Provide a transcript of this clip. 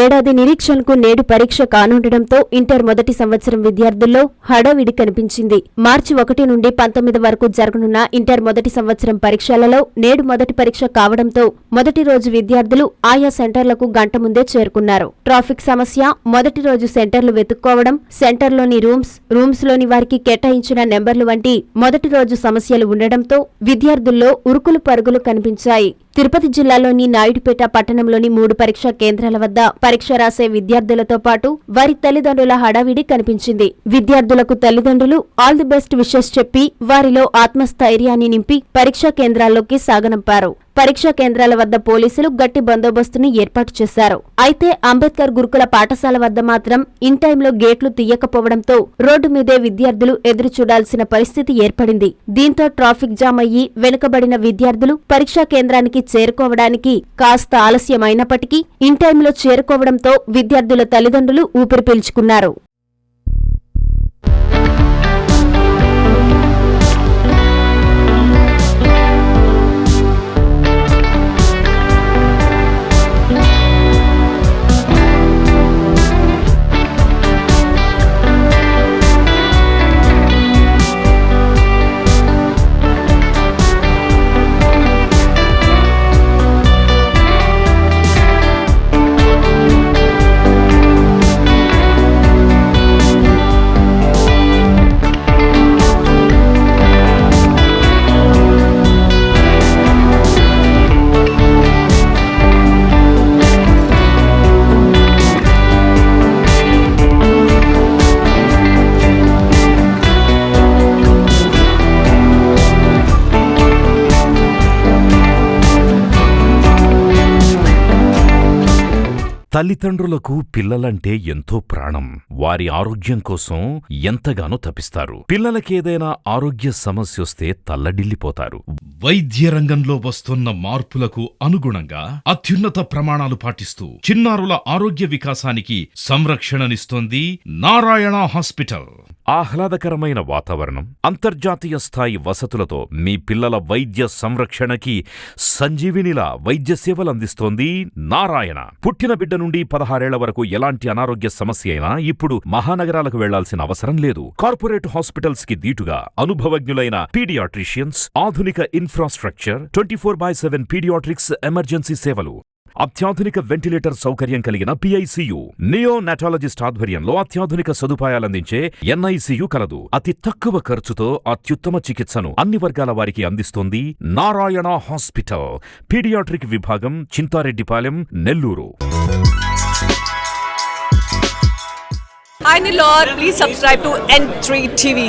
ఏడాది నిరీక్షణకు నేడు పరీక్ష కానుండటంతో ఇంటర్ మొదటి సంవత్సరం విద్యార్థుల్లో హడావిడి కనిపించింది. మార్చి 1 నుండి 19 వరకు జరగనున్న ఇంటర్ మొదటి సంవత్సరం పరీక్షలలో నేడు మొదటి పరీక్ష కావడంతో మొదటి రోజు విద్యార్థులు ఆయా సెంటర్లకు గంట ముందే చేరుకున్నారు. ట్రాఫిక్ సమస్య, మొదటి రోజు సెంటర్లు వెతుక్కోవడం, సెంటర్లోని రూమ్స్ లోని వారికి కేటాయించిన నెంబర్లు వంటి మొదటి రోజు సమస్యలు ఉండడంతో విద్యార్థుల్లో ఉరుకులు పరుగులు కనిపించాయి. తిరుపతి జిల్లాలోని నాయుడుపేట పట్టణంలోని 3 పరీక్షా కేంద్రాల వద్ద పరీక్ష రాసే విద్యార్థులతో పాటు వారి తల్లిదండ్రుల హడావిడి కనిపించింది. విద్యార్థులకు తల్లిదండ్రులు ఆల్ ది బెస్ట్ విషెస్ చెప్పి వారిలో ఆత్మస్థైర్యాన్ని నింపి పరీక్షా కేంద్రాల్లోకి సాగనంపారు. పరీక్షా కేంద్రాల వద్ద పోలీసులు గట్టి బందోబస్తును ఏర్పాటు చేశారు. అయితే అంబేద్కర్ గురుకుల పాఠశాల వద్ద మాత్రం ఇన్ టైంలో గేట్లు తీయకపోవడంతో రోడ్డు మీదే విద్యార్థులు ఎదురు చూడాల్సిన పరిస్థితి ఏర్పడింది. దీంతో ట్రాఫిక్ జామ్ అయ్యి వెనుకబడిన విద్యార్థులు పరీక్షా కేంద్రానికి చేరుకోవడానికి కాస్త ఆలస్యమైనప్పటికీ ఇన్ టైంలో చేరుకోవడంతో విద్యార్థుల తల్లిదండ్రులు ఊపిరి పీల్చుకున్నారు. తల్లిదండ్రులకు పిల్లలంటే ఎంతో ప్రాణం. వారి ఆరోగ్యం కోసం ఎంతగానో తపిస్తారు. పిల్లలకేదైనా ఆరోగ్య సమస్యొస్తే తల్లడిల్లిపోతారు. వైద్య రంగంలో వస్తున్న మార్పులకు అనుగుణంగా అత్యున్నత ప్రమాణాలు పాటిస్తూ చిన్నారుల ఆరోగ్య వికాసానికి సంరక్షణనిస్తోంది నారాయణ హాస్పిటల్. ఆహ్లాదకరమైన వాతావరణం, అంతర్జాతీయ స్థాయి వసతులతో మీ పిల్లల వైద్య సంరక్షణకి సంజీవినిలా వైద్య సేవలందిస్తోంది నారాయణ. పుట్టిన బిడ్డ నుండి 16 ఏళ్ల వరకు ఎలాంటి అనారోగ్య సమస్య అయినా ఇప్పుడు మహానగరాలకు వెళ్లాల్సిన అవసరం లేదు. కార్పొరేట్ హాస్పిటల్స్ కి దీటుగా అనుభవజ్ఞులైన పీడియాట్రిషియన్స్, ఆధునిక ఇన్ఫ్రాస్ట్రక్చర్, 24/7 పీడియాట్రిక్స్ ఎమర్జెన్సీ సేవలు, అత్యాధునిక వెంటిలేటర్ సౌకర్యం కలిగిన PICU, నియోనాటాలజిస్ట్ ఆధ్వర్యంలో అత్యాధునిక సదుపాయాలందించే NICU కలదు. అతి తక్కువ ఖర్చుతో అత్యుత్తమ చికిత్సను అన్ని వర్గాల వారికి అందిస్తోంది నారాయణ హాస్పిటల్. పీడియాట్రిక్ విభాగం, Chintareddypalem, Nellore. Hi Nilor, please subscribe to N3 TV.